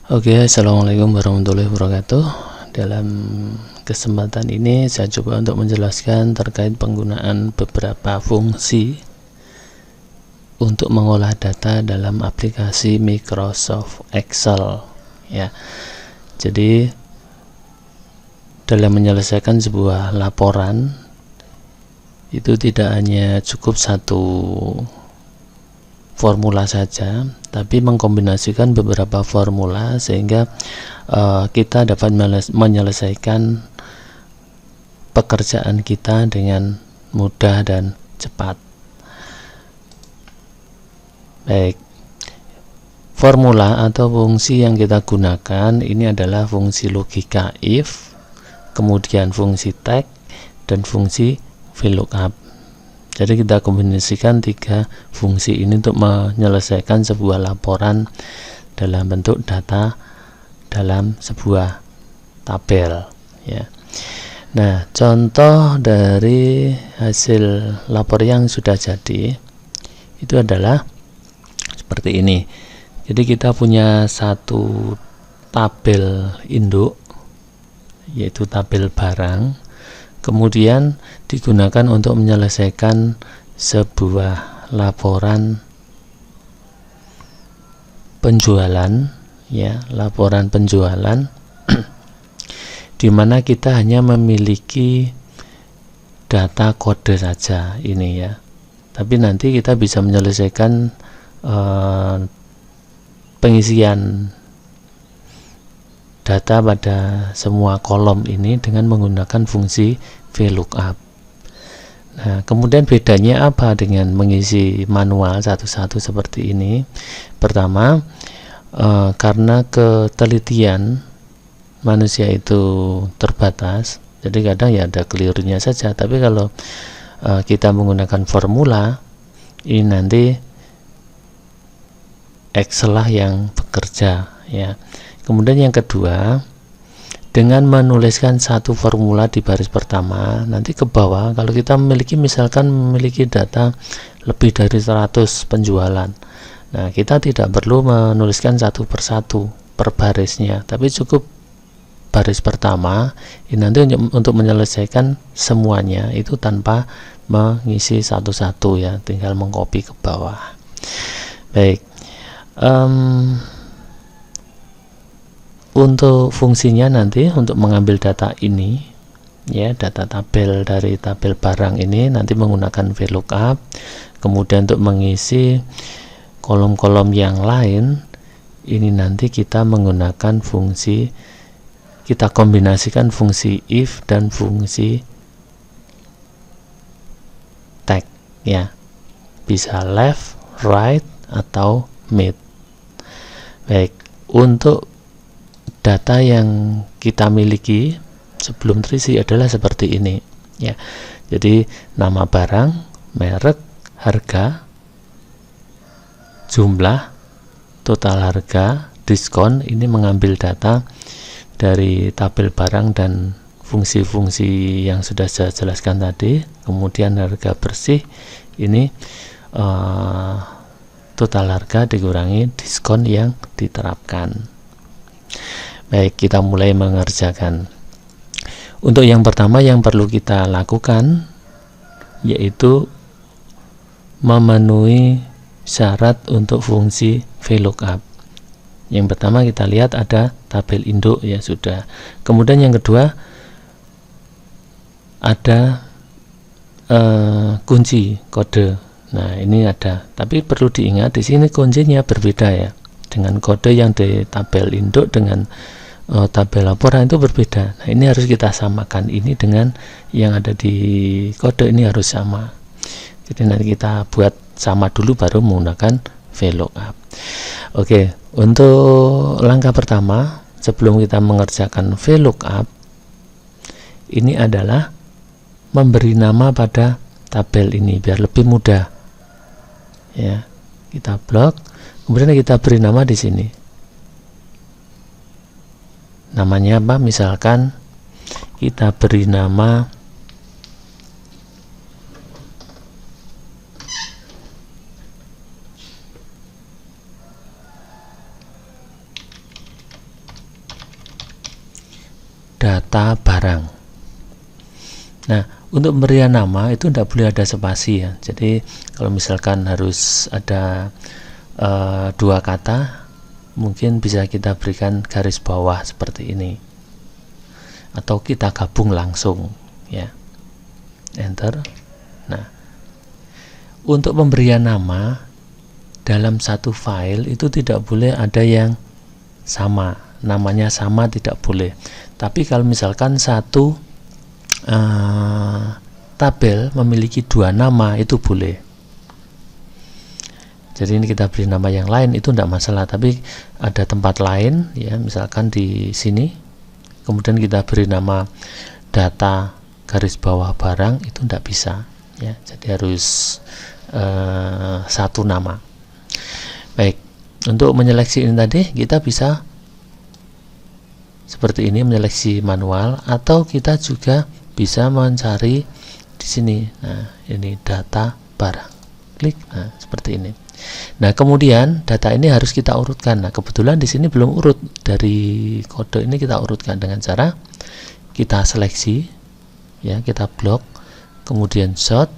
Oke, assalamualaikum warahmatullahi wabarakatuh. Dalam kesempatan ini saya coba untuk menjelaskan terkait penggunaan beberapa fungsi untuk mengolah data dalam aplikasi Microsoft Excel. Ya, jadi dalam menyelesaikan sebuah laporan itu tidak hanya cukup satu formula saja, tapi mengkombinasikan beberapa formula sehingga kita dapat menyelesaikan pekerjaan kita dengan mudah dan cepat. Baik, formula atau fungsi yang kita gunakan ini adalah fungsi logika if, kemudian fungsi tag, dan fungsi VLOOKUP. Jadi kita kombinasikan tiga fungsi ini untuk menyelesaikan sebuah laporan dalam bentuk data dalam sebuah tabel. Ya. Nah, contoh dari hasil lapor yang sudah jadi itu adalah seperti ini. Jadi kita punya satu tabel induk, yaitu tabel barang. Kemudian digunakan untuk menyelesaikan sebuah laporan penjualan, ya, laporan penjualan di mana kita hanya memiliki data kode saja ini, ya. Tapi nanti kita bisa menyelesaikan pengisian data pada semua kolom ini dengan menggunakan fungsi VLOOKUP. Nah, kemudian bedanya apa dengan mengisi manual satu-satu seperti ini? Pertama, karena ketelitian manusia itu terbatas, jadi kadang ya ada kelirunya saja. Tapi kalau kita menggunakan formula, ini nanti Excel lah yang bekerja, ya. Kemudian yang kedua, dengan menuliskan satu formula di baris pertama, nanti ke bawah kalau kita misalkan memiliki data lebih dari 100 penjualan. Nah, kita tidak perlu menuliskan satu persatu per barisnya, tapi cukup baris pertama ini nanti untuk menyelesaikan semuanya itu tanpa mengisi satu-satu, ya, tinggal mengcopy ke bawah. Baik. Untuk fungsinya nanti untuk mengambil data ini, ya, data tabel dari tabel barang ini nanti menggunakan VLOOKUP. Kemudian untuk mengisi kolom-kolom yang lain ini nanti kita menggunakan fungsi, kita kombinasikan fungsi if dan fungsi tag, ya, bisa left, right, atau mid. Baik, untuk data yang kita miliki sebelum terisi adalah seperti ini, ya. Jadi nama barang, merek, harga, jumlah, total harga, diskon. Ini mengambil data dari tabel barang dan fungsi-fungsi yang sudah saya jelaskan tadi. Kemudian harga bersih ini total harga dikurangi diskon yang diterapkan. Baik, kita mulai mengerjakan. Untuk yang pertama yang perlu kita lakukan yaitu memenuhi syarat untuk fungsi VLOOKUP. Yang pertama kita lihat ada tabel induk, ya, sudah. Kemudian yang kedua ada kunci kode. Nah, ini ada, tapi perlu diingat di sini kuncinya berbeda, ya. Dengan kode yang di tabel induk dengan tabel laporan itu berbeda. Nah, ini harus kita samakan, ini dengan yang ada di kode ini harus sama. Jadi nanti kita buat sama dulu baru menggunakan VLOOKUP. Oke, untuk langkah pertama sebelum kita mengerjakan VLOOKUP ini adalah memberi nama pada tabel ini biar lebih mudah, ya. Kita blok, kemudian kita beri nama di sini. Namanya apa? Misalkan kita beri nama data barang. Nah, untuk pemberian nama itu tidak boleh ada spasi ya. Jadi kalau misalkan harus ada dua kata, mungkin bisa kita berikan garis bawah seperti ini, atau kita gabung langsung ya, enter. Nah, untuk pemberian nama dalam satu file itu tidak boleh ada yang sama, namanya sama tidak boleh. Tapi kalau misalkan satu tabel memiliki dua nama itu boleh. Jadi ini kita beri nama yang lain itu tidak masalah, tapi ada tempat lain ya, misalkan di sini, kemudian kita beri nama data garis bawah barang, itu tidak bisa ya. Jadi harus satu nama. Baik, untuk menyeleksi ini tadi kita bisa seperti ini, menyeleksi manual, atau kita juga bisa mencari di sini. Nah, ini data barang, klik, nah seperti ini. Nah, kemudian data ini harus kita urutkan. Nah, kebetulan di sini belum urut, dari kode ini kita urutkan dengan cara kita seleksi ya, kita blok, kemudian sort.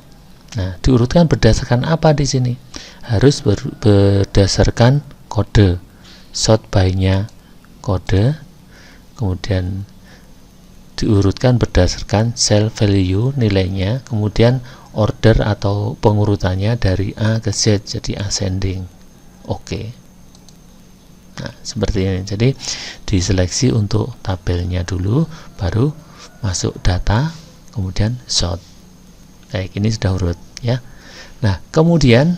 Nah, diurutkan berdasarkan apa di sini? Harus berdasarkan kode. Sort by-nya kode, kemudian diurutkan berdasarkan cell value nilainya, kemudian order atau pengurutannya dari A ke Z, jadi ascending. Oke. Nah, seperti ini. Jadi diseleksi untuk tabelnya dulu, baru masuk data, kemudian sort. Baik, ini sudah urut ya. Nah, kemudian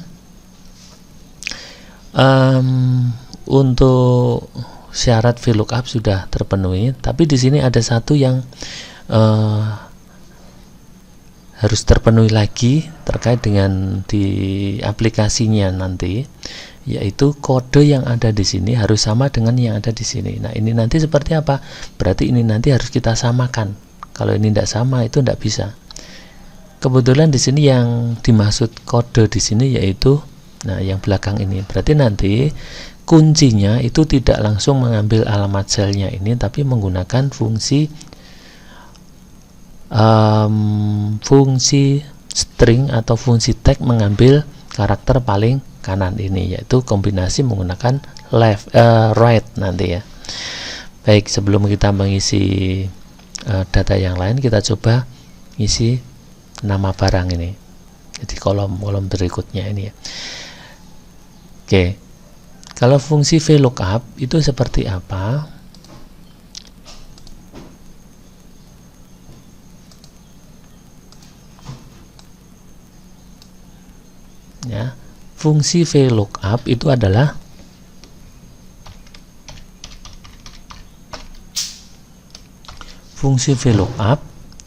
untuk syarat VLOOKUP sudah terpenuhi, tapi di sini ada satu yang harus terpenuhi lagi terkait dengan di aplikasinya nanti, yaitu kode yang ada di sini harus sama dengan yang ada di sini. Nah, ini nanti seperti apa? Berarti ini nanti harus kita samakan. Kalau ini tidak sama itu tidak bisa. Kebetulan di sini yang dimaksud kode di sini yaitu yang belakang ini. Berarti nanti kuncinya itu tidak langsung mengambil alamat selnya ini, tapi menggunakan fungsi string atau fungsi tag mengambil karakter paling kanan ini, yaitu kombinasi menggunakan right nanti ya. Baik, sebelum kita mengisi data yang lain, kita coba isi nama barang ini. Jadi kolom berikutnya ini ya. Oke, kalau fungsi VLOOKUP itu seperti apa? Ya, fungsi VLOOKUP itu adalah fungsi VLOOKUP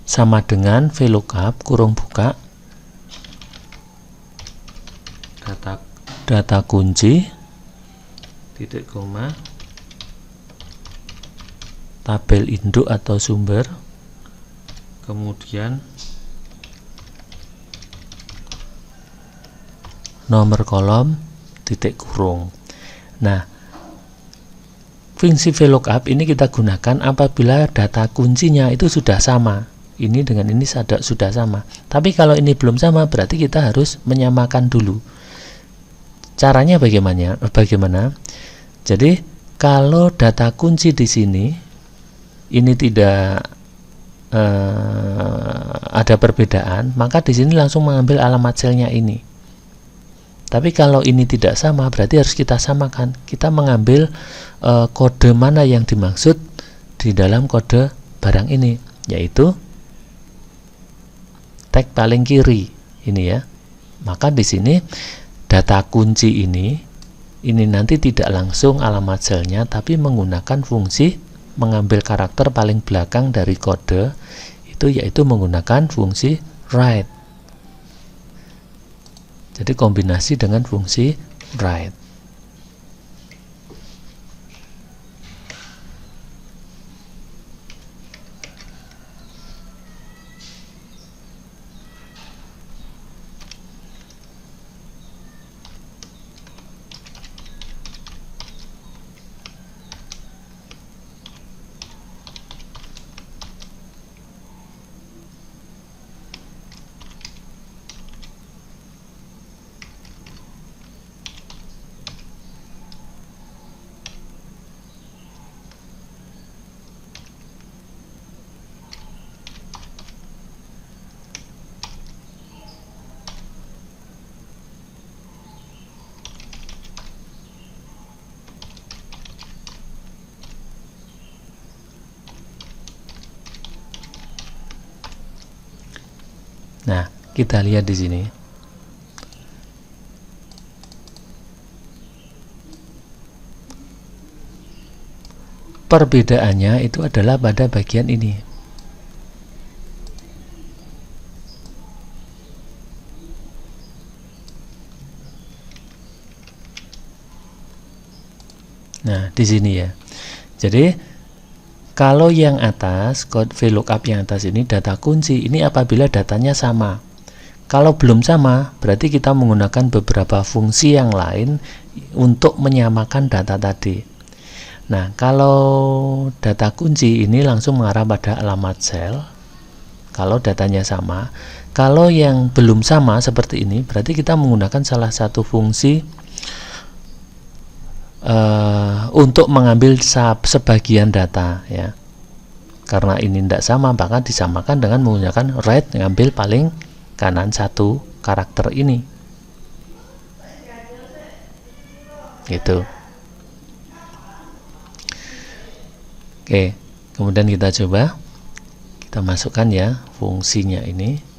sama dengan VLOOKUP kurung buka data kunci titik koma tabel induk atau sumber, kemudian nomor kolom titik kurung. Nah, fungsi VLOOKUP ini kita gunakan apabila data kuncinya itu sudah sama. Ini dengan ini sudah sama. Tapi kalau ini belum sama, berarti kita harus menyamakan dulu. Caranya bagaimana? Jadi, kalau data kunci di sini ini tidak ada perbedaan, maka di sini langsung mengambil alamat selnya ini. Tapi kalau ini tidak sama, berarti harus kita samakan. Kita mengambil kode mana yang dimaksud di dalam kode barang ini, yaitu tag paling kiri ini ya. Maka di sini data kunci ini nanti tidak langsung alamat selnya, tapi menggunakan fungsi mengambil karakter paling belakang dari kode itu, yaitu menggunakan fungsi right. Jadi kombinasi dengan fungsi right. Kita lihat di sini. Perbedaannya itu adalah pada bagian ini. Nah, di sini ya. Jadi kalau yang atas, code VLOOKUP yang atas ini data kunci, ini apabila datanya sama. Kalau belum sama, berarti kita menggunakan beberapa fungsi yang lain untuk menyamakan data tadi. Nah, kalau data kunci ini langsung mengarah pada alamat sel. Kalau datanya sama. Kalau yang belum sama seperti ini, berarti kita menggunakan salah satu fungsi untuk mengambil sebagian data ya. Karena ini tidak sama, maka disamakan dengan menggunakan write, ngambil paling kanan satu karakter ini gitu. Oke, kemudian kita coba, kita masukkan ya fungsinya ini.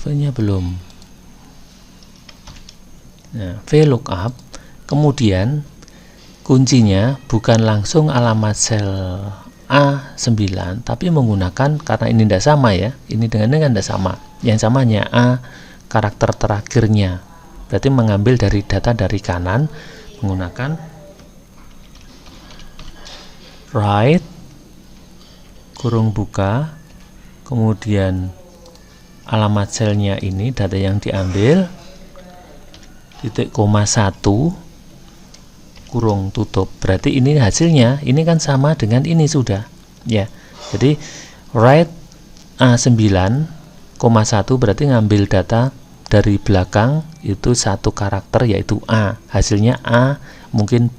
V-nya belum. Nah, VLOOKUP, kemudian kuncinya bukan langsung alamat sel A9, tapi menggunakan, karena ini tidak sama ya, ini dengan tidak sama, yang sama hanya A karakter terakhirnya, berarti mengambil dari data dari kanan menggunakan write kurung buka, kemudian alamat selnya ini data yang diambil, titik koma 1 kurung tutup, berarti ini hasilnya ini kan sama dengan ini sudah ya. Jadi write A9,1 berarti ngambil data dari belakang itu satu karakter yaitu A, hasilnya A, mungkin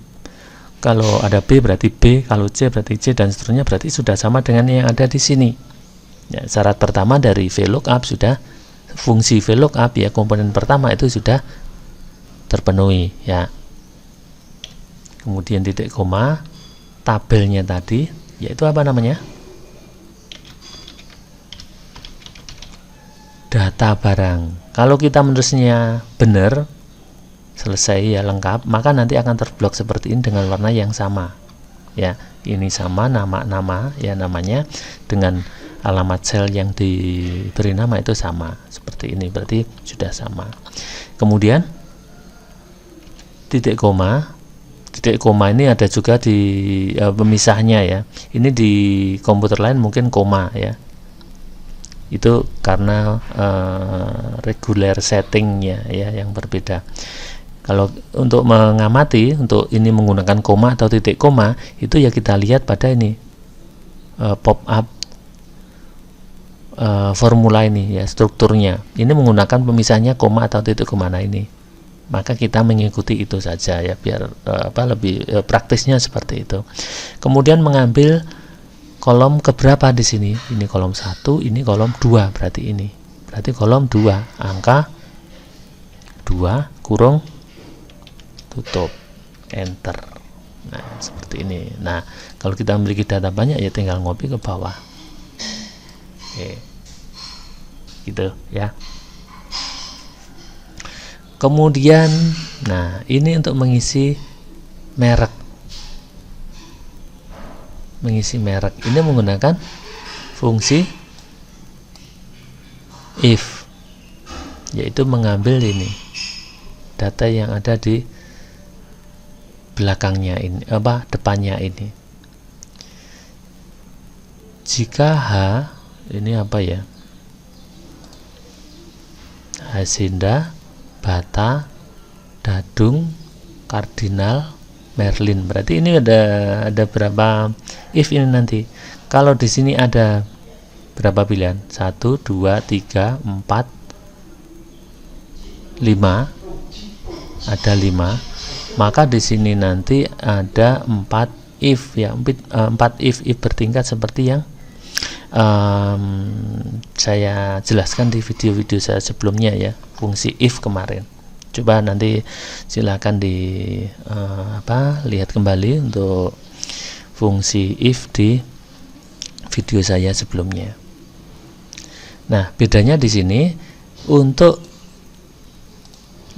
kalau ada B berarti B, kalau C berarti C, dan seterusnya, berarti sudah sama dengan yang ada di sini. Ya, syarat pertama dari VLOOKUP sudah, fungsi VLOOKUP ya, komponen pertama itu sudah terpenuhi ya. Kemudian titik koma, tabelnya tadi yaitu apa namanya, data barang. Kalau kita menulisnya benar, selesai ya, lengkap, maka nanti akan terblok seperti ini dengan warna yang sama ya. Ini sama nama ya, namanya dengan alamat sel yang diberi nama itu sama seperti ini, berarti sudah sama. Kemudian titik koma ini ada juga di pemisahnya ya. Ini di komputer lain mungkin koma ya, itu karena regular settingnya ya yang berbeda. Kalau untuk mengamati, untuk ini menggunakan koma atau titik koma, itu ya kita lihat pada ini pop up formula ini ya, strukturnya ini menggunakan pemisahnya koma atau titik koma. Nah ini, maka kita mengikuti itu saja ya, biar lebih praktisnya seperti itu. Kemudian mengambil kolom keberapa di sini, ini kolom 1, ini kolom 2, berarti ini berarti kolom 2, angka 2 kurung tutup, enter. Nah seperti ini. Nah kalau kita memiliki data banyak ya tinggal ngopi ke bawah. Oke, gitu ya. Kemudian nah ini untuk mengisi merek, ini menggunakan fungsi if, yaitu mengambil ini data yang ada di belakangnya ini, depannya ini. Jika H ini apa ya, Hasinda, Bata, Dadung, Kardinal, Merlin, berarti ini ada berapa if ini nanti. Kalau di sini ada berapa pilihan, 1, 2, 3, 4, 5, ada 5, maka di sini nanti ada 4 if ya, 4 if bertingkat seperti yang saya jelaskan di video-video saya sebelumnya ya, fungsi if kemarin Coba nanti silakan lihat kembali untuk fungsi if di video saya sebelumnya. Nah, bedanya di sini untuk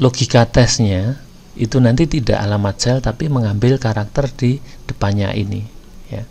logika tesnya itu nanti tidak alamat sel tapi mengambil karakter di depannya ini, ya.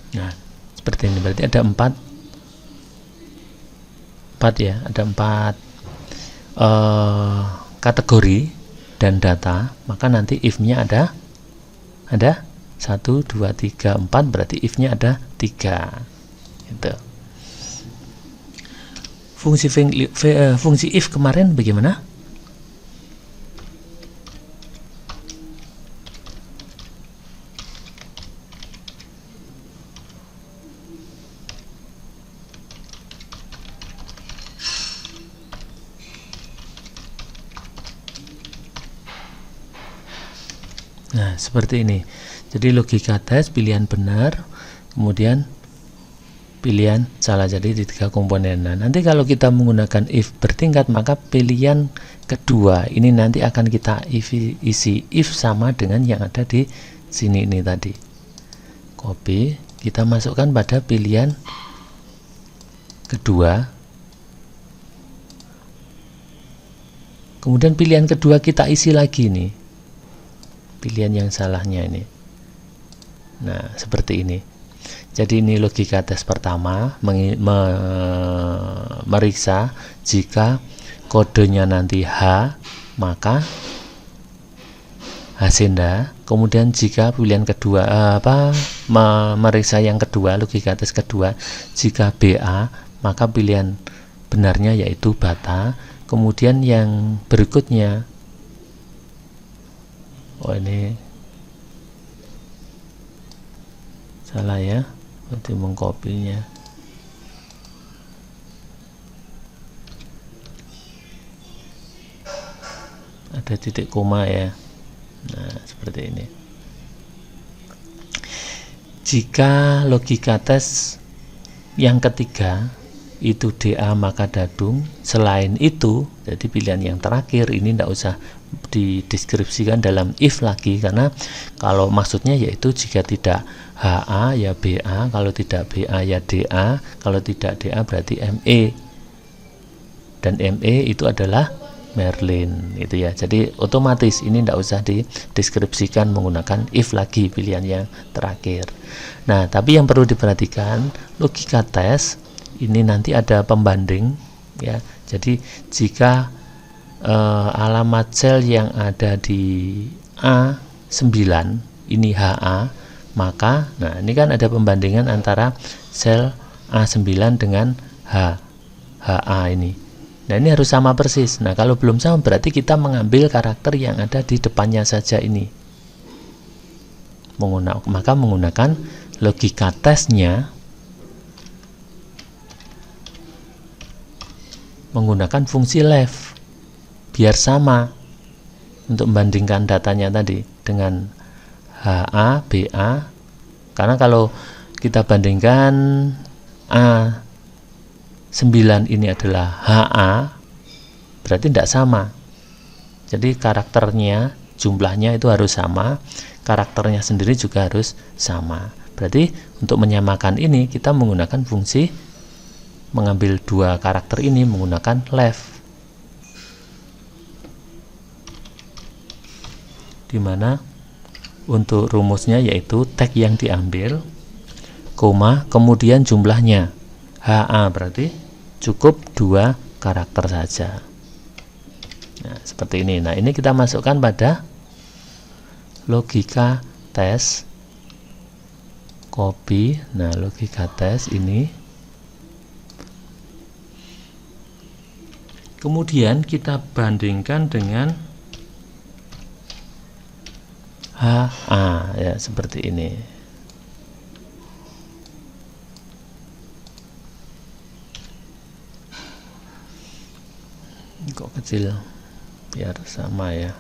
Nah, seperti ini berarti ada empat ya, ada 4 kategori dan data, maka nanti if-nya ada 1, 2, 3, 4, berarti if-nya ada 3 gitu. Fungsi if kemarin bagaimana? Nah, seperti ini. Jadi logika tes pilihan benar, kemudian pilihan salah, jadi di 3 komponen. Nah, nanti kalau kita menggunakan if bertingkat, maka pilihan kedua ini nanti akan kita isi if sama dengan yang ada di sini ini tadi. Copy, kita masukkan pada pilihan kedua. Kemudian pilihan kedua kita isi lagi nih. Pilihan yang salahnya ini. Nah, seperti ini. Jadi ini logika tes pertama, meriksa jika kodenya nanti H, maka Hasenda. Kemudian jika pilihan kedua meriksa yang kedua, logika tes kedua, jika BA, maka pilihan benarnya yaitu Bata. Kemudian yang berikutnya, oh ini salah ya, berarti mengkopinya. Ada titik koma ya. Nah, seperti ini. Jika logika tes yang ketiga itu DA maka Dadung, selain itu, jadi pilihan yang terakhir ini tidak usah dideskripsikan dalam if lagi, karena kalau maksudnya yaitu jika tidak HA ya BA, kalau tidak BA ya DA, kalau tidak DA berarti ME, dan ME itu adalah Merlin, itu ya. Jadi otomatis ini tidak usah dideskripsikan menggunakan if lagi, pilihan yang terakhir. Nah, tapi yang perlu diperhatikan, logika tes ini nanti ada pembanding ya. Jadi jika alamat sel yang ada di A9 ini HA, maka nah ini kan ada pembandingan antara sel A9 dengan HA ini. Nah, ini harus sama persis. Nah, kalau belum sama berarti kita mengambil karakter yang ada di depannya saja ini. Maka menggunakan logika tesnya menggunakan fungsi left biar sama untuk membandingkan datanya tadi dengan HA, BA, karena kalau kita bandingkan A9 ini adalah HA berarti tidak sama, jadi karakternya, jumlahnya itu harus sama, karakternya sendiri juga harus sama. Berarti untuk menyamakan ini kita menggunakan fungsi mengambil dua karakter ini menggunakan left, dimana untuk rumusnya yaitu tag yang diambil, koma, kemudian jumlahnya HA, berarti cukup 2 karakter saja. Nah, seperti ini. Nah, ini kita masukkan pada logika tes, copy. Nah, logika tes ini Kemudian kita bandingkan dengan HA ya, seperti ini. Kok kecil, biar sama ya.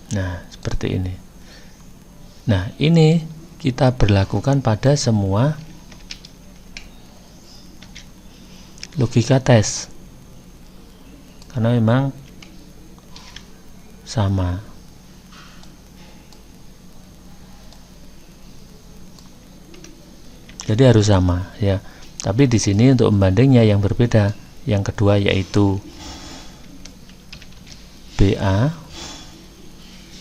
Nah, seperti ini. Nah, ini kita berlakukan pada semua logika tes, karena memang sama. Jadi harus sama ya. Tapi di sini untuk membandingnya yang berbeda. Yang kedua yaitu BA.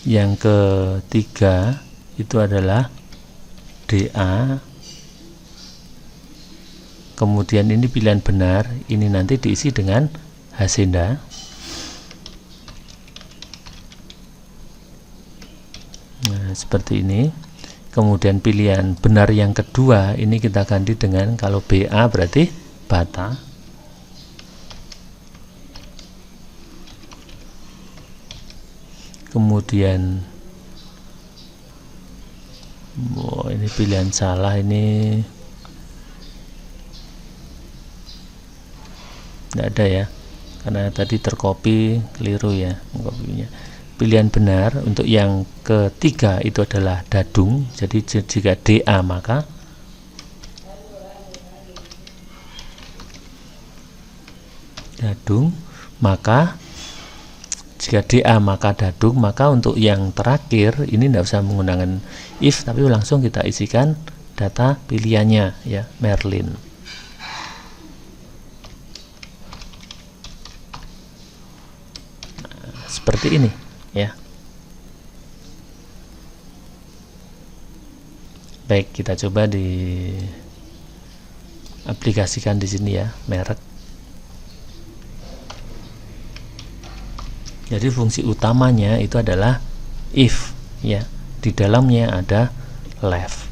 Yang ketiga itu adalah DA. Kemudian ini pilihan benar, ini nanti diisi dengan Hasenda. Nah, seperti ini. Kemudian pilihan benar yang kedua ini kita ganti dengan, kalau BA berarti bata. Kemudian ini pilihan salah, ini tidak ada ya, karena tadi terkopi keliru ya kopinya. Pilihan benar untuk yang ketiga itu adalah dadung. Jadi jika DA maka dadung, maka jika DA maka dadung, maka untuk yang terakhir ini tidak usah menggunakan if, tapi langsung kita isikan data pilihannya ya, Merlin. Nah, seperti ini ya. Baik, kita coba di aplikasikan di sini ya, merek. Jadi fungsi utamanya itu adalah if ya. Di dalamnya ada left.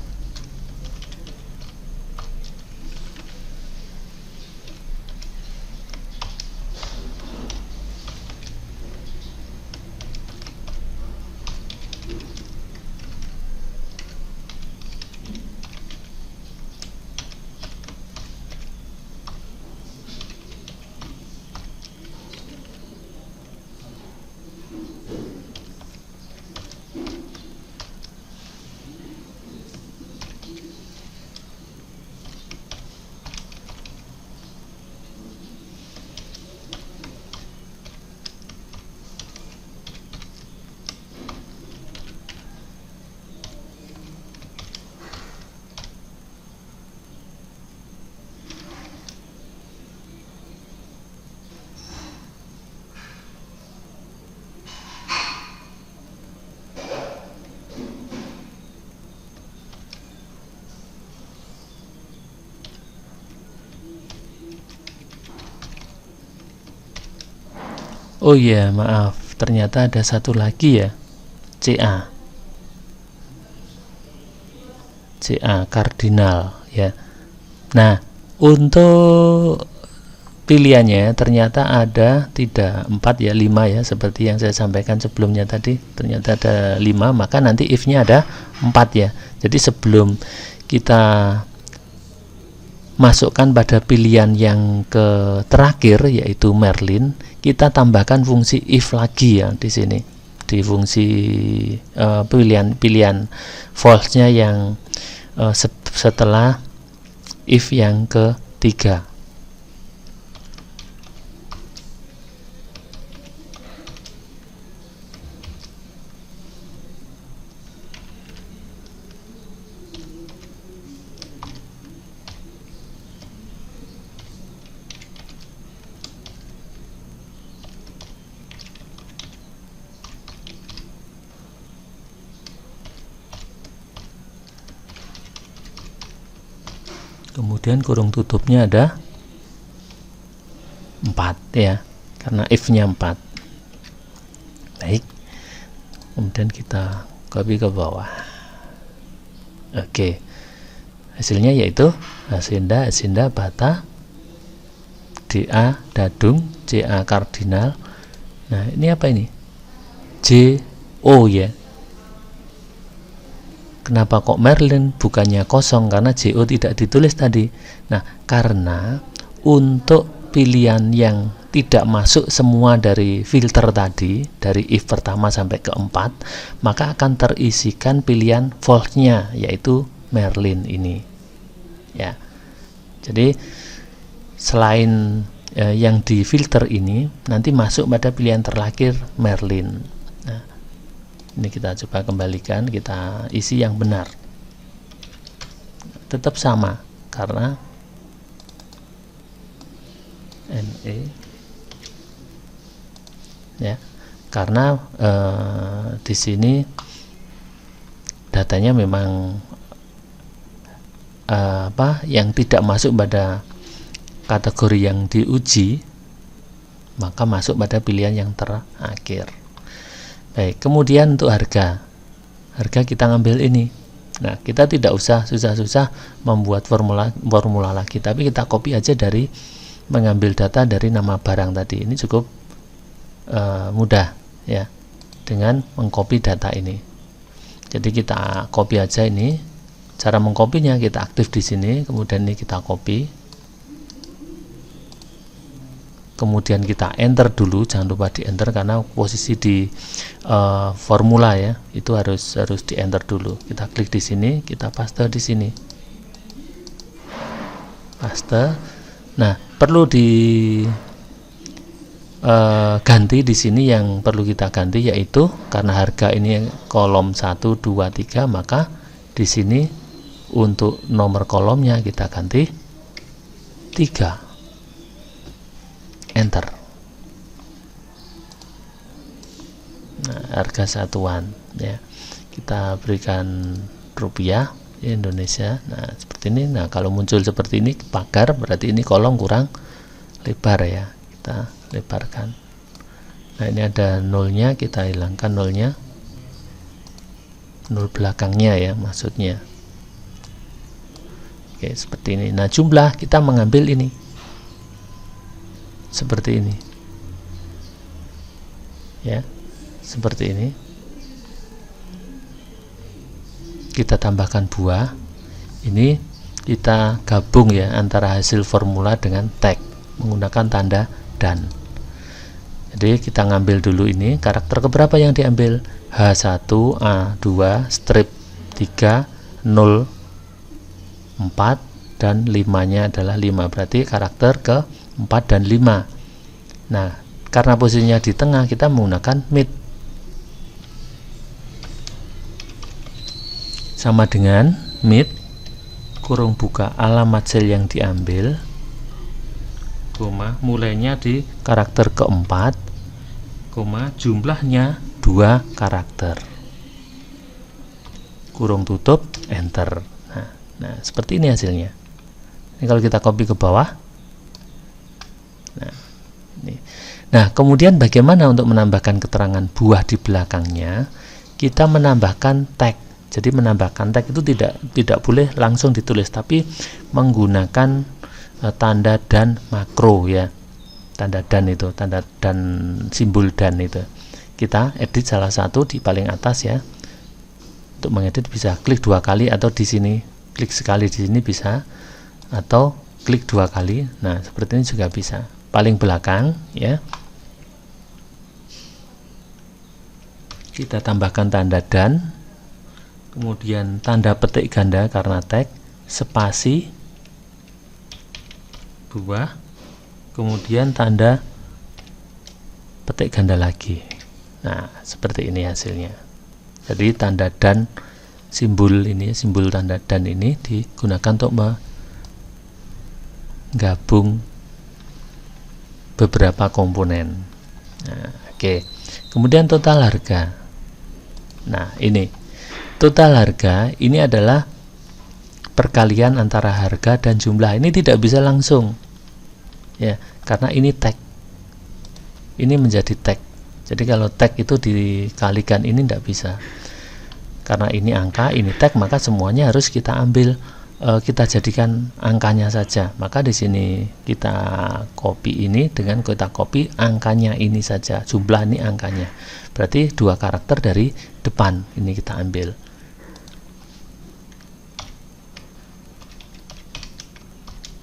Oh iya, maaf, ternyata ada satu lagi ya, CA kardinal ya. Nah, untuk pilihannya ternyata ada tidak 4 ya, 5 ya, seperti yang saya sampaikan sebelumnya tadi. Ternyata ada 5, maka nanti if-nya ada 4 ya. Jadi sebelum kita masukkan pada pilihan yang ke terakhir yaitu Merlin, kita tambahkan fungsi if lagi ya di sini, di fungsi pilihan false-nya yang setelah if yang ketiga. Kemudian kurung tutupnya ada 4 ya, karena if-nya 4. Baik, kemudian kita copy ke bawah. Oke, hasilnya yaitu Hasinda, Bata, DA, Dadung, CA, Kardinal. Nah, ini apa ini? JO ya. Kenapa kok Merlin bukannya kosong? Karena JO tidak ditulis tadi. Nah, karena untuk pilihan yang tidak masuk semua dari filter tadi, dari if pertama sampai ke 4, maka akan terisikan pilihan false-nya, yaitu Merlin ini. Ya. Jadi selain yang di filter ini nanti masuk pada pilihan terlahir Merlin. Nah, ini kita coba kembalikan, kita isi yang benar. Tetap sama karena NE ya, karena di sini datanya memang yang tidak masuk pada kategori yang diuji, maka masuk pada pilihan yang terakhir. Baik, kemudian untuk harga kita ngambil ini. Nah, kita tidak usah susah-susah membuat formula lagi, tapi kita copy aja dari mengambil data dari nama barang tadi. Ini cukup mudah ya, dengan mengcopy data ini. Jadi kita copy aja ini. Cara mengcopynya kita aktif di sini, kemudian ini kita copy. Kemudian kita enter dulu, jangan lupa di enter karena posisi di formula ya, itu harus di enter dulu. Kita klik di sini, kita paste di sini, paste. Nah, perlu di ganti di sini, yang perlu kita ganti yaitu karena harga ini kolom 1, 2, 3, maka di sini untuk nomor kolomnya kita ganti 3. Enter. Nah, harga satuan ya, kita berikan rupiah Indonesia. Nah, seperti ini. Nah, kalau muncul seperti ini pagar, berarti ini kolom kurang lebar ya, kita lebarkan. Nah, ini ada nolnya, kita hilangkan nolnya, nol belakangnya ya maksudnya. Oke, seperti ini. Nah, jumlah kita mengambil ini seperti ini ya, seperti ini. Kita tambahkan buah, ini kita gabung ya antara hasil formula dengan tag menggunakan tanda dan. Jadi kita ngambil dulu ini karakter keberapa yang diambil, H1, A2, strip 3, 0, 4 dan 5 nya adalah 5, berarti karakter ke 4 dan 5. Nah, karena posisinya di tengah, kita menggunakan mid. Sama dengan mid kurung buka alamat sel yang diambil, koma, mulainya di karakter keempat, koma, jumlahnya 2 karakter, kurung tutup, enter. Nah, seperti ini hasilnya. Ini kalau kita copy ke bawah. Nah, ini. Nah, kemudian bagaimana untuk menambahkan keterangan buah di belakangnya? Kita menambahkan tag. Jadi menambahkan tag itu tidak boleh langsung ditulis, tapi menggunakan tanda dan makro ya. Tanda dan itu, tanda dan simbol dan itu. Kita edit salah satu di paling atas ya. Untuk mengedit bisa klik 2 kali atau di sini klik sekali, di sini bisa, atau klik 2 kali. Nah, seperti ini juga bisa. Paling belakang ya, kita tambahkan tanda dan, kemudian tanda petik ganda karena tag, spasi buah, kemudian tanda petik ganda lagi. Nah, seperti ini hasilnya. Jadi tanda dan simbol ini, simbol tanda dan ini digunakan untuk menggabung beberapa komponen. Nah, oke. Kemudian total harga. Nah, ini total harga ini adalah perkalian antara harga dan jumlah. Ini tidak bisa langsung ya, karena ini tag, ini menjadi tag. Jadi kalau tag itu dikalikan ini tidak bisa, karena ini angka, ini tag, maka semuanya harus kita ambil, kita jadikan angkanya saja. Maka di sini kita copy ini, dengan kita copy angkanya ini saja, jumlah ini angkanya, berarti 2 karakter dari depan ini kita ambil.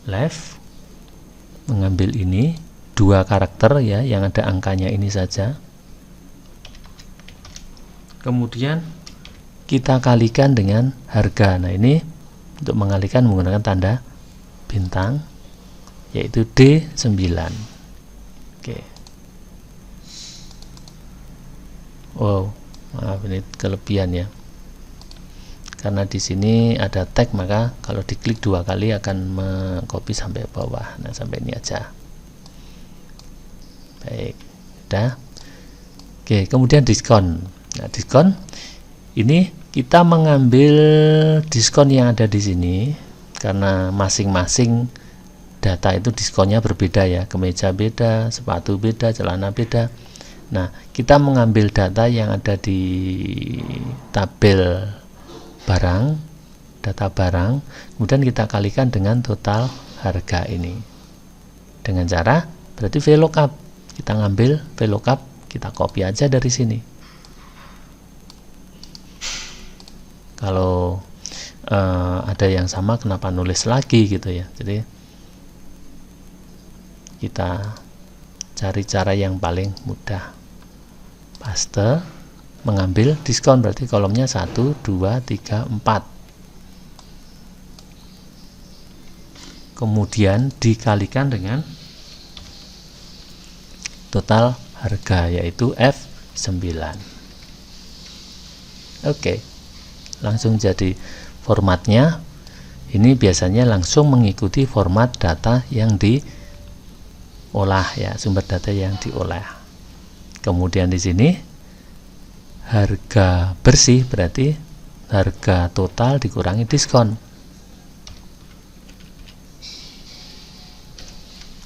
Left, mengambil ini 2 karakter ya, yang ada angkanya ini saja, kemudian kita kalikan dengan harga. Nah, ini untuk mengalikan menggunakan tanda bintang, yaitu D9. Oke. Wow, maaf, ini kelebihan ya, karena di sini ada tag, maka kalau diklik 2 kali akan mengcopy sampai bawah. Nah, sampai ini aja. Baik, udah. Oke, kemudian diskon. Nah, diskon ini kita mengambil diskon yang ada di sini, karena masing-masing data itu diskonnya berbeda ya, kemeja beda, sepatu beda, celana beda. Nah, kita mengambil data yang ada di tabel barang, data barang, kemudian kita kalikan dengan total harga ini dengan cara berarti VLOOKUP. Kita ngambil VLOOKUP, kita copy aja dari sini. Kalau ada yang sama, kenapa nulis lagi gitu ya. Jadi kita cari cara yang paling mudah. Paste, mengambil diskon, berarti kolomnya 1, 2, 3, 4. Kemudian dikalikan dengan total harga, yaitu F9. Oke, langsung jadi formatnya. Ini biasanya langsung mengikuti format data yang diolah ya, sumber data yang diolah. Kemudian di sini harga bersih, berarti harga total dikurangi diskon.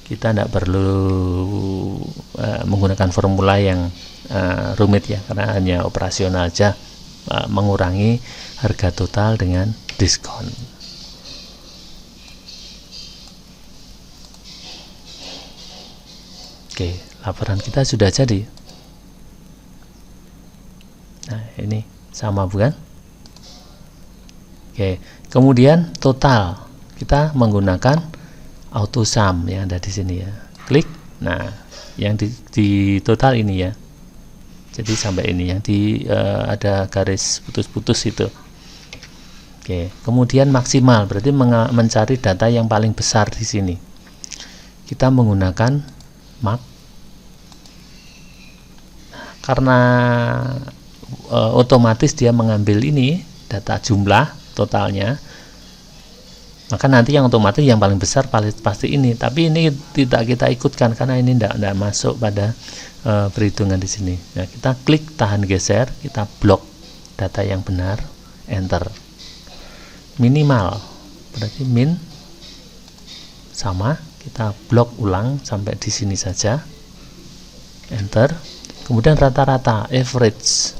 Kita tidak perlu menggunakan formula yang rumit ya, karena hanya operasional aja, mengurangi harga total dengan diskon. Oke, laporan kita sudah jadi. Nah, ini sama bukan? Oke, kemudian total kita menggunakan auto sum yang ada di sini ya. Klik. Nah, yang di total ini ya. Jadi sampai ini yang ada garis putus-putus itu. Oke, kemudian maksimal berarti mencari data yang paling besar di sini. Kita menggunakan mak. Karena otomatis dia mengambil ini data jumlah totalnya, maka nanti yang otomatis yang paling besar pasti ini. Tapi ini tidak kita ikutkan karena ini tidak masuk pada perhitungan di sini. Nah, kita klik tahan geser, kita blok data yang benar, enter. Minimal berarti min sama, kita blok ulang sampai di sini saja, enter. Kemudian rata-rata, average,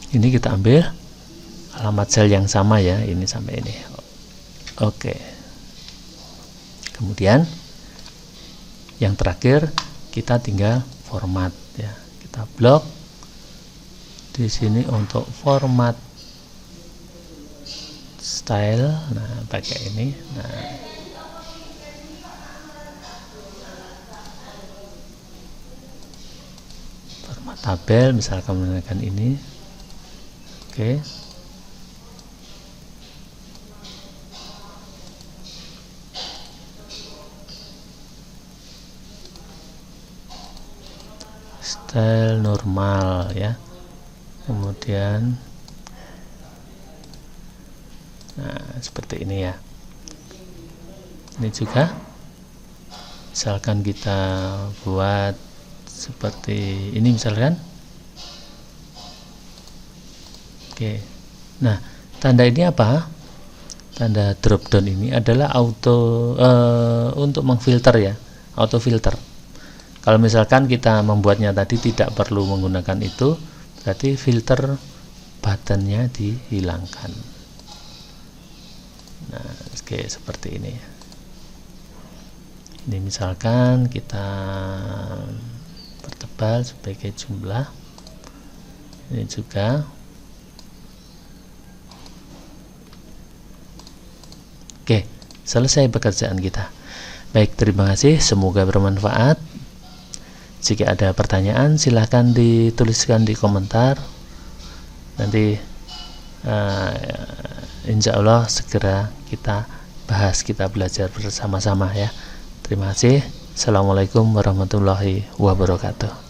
ini kita ambil alamat sel yang sama ya, ini sampai ini. Oke. Kemudian yang terakhir kita tinggal format ya. Kita blok di sini untuk format style. Nah, pakai ini. Nah, format tabel misalkan menggunakan ini. Oke. Style normal ya. Kemudian nah, seperti ini ya. Ini juga misalkan kita buat seperti ini misalkan. Oke. Nah, tanda ini apa? Tanda drop down ini adalah auto untuk memfilter ya, auto filter. Kalau misalkan kita membuatnya tadi tidak perlu menggunakan itu, berarti filter buttonnya dihilangkan. Nah, oke, seperti ini. Ini misalkan kita pertebal sebagai jumlah. Ini juga. Oke, selesai pekerjaan kita. Baik, terima kasih, semoga bermanfaat. Jika ada pertanyaan silahkan dituliskan di komentar. Nanti insya Allah segera kita bahas, kita belajar bersama-sama ya. Terima kasih. Assalamualaikum warahmatullahi wabarakatuh.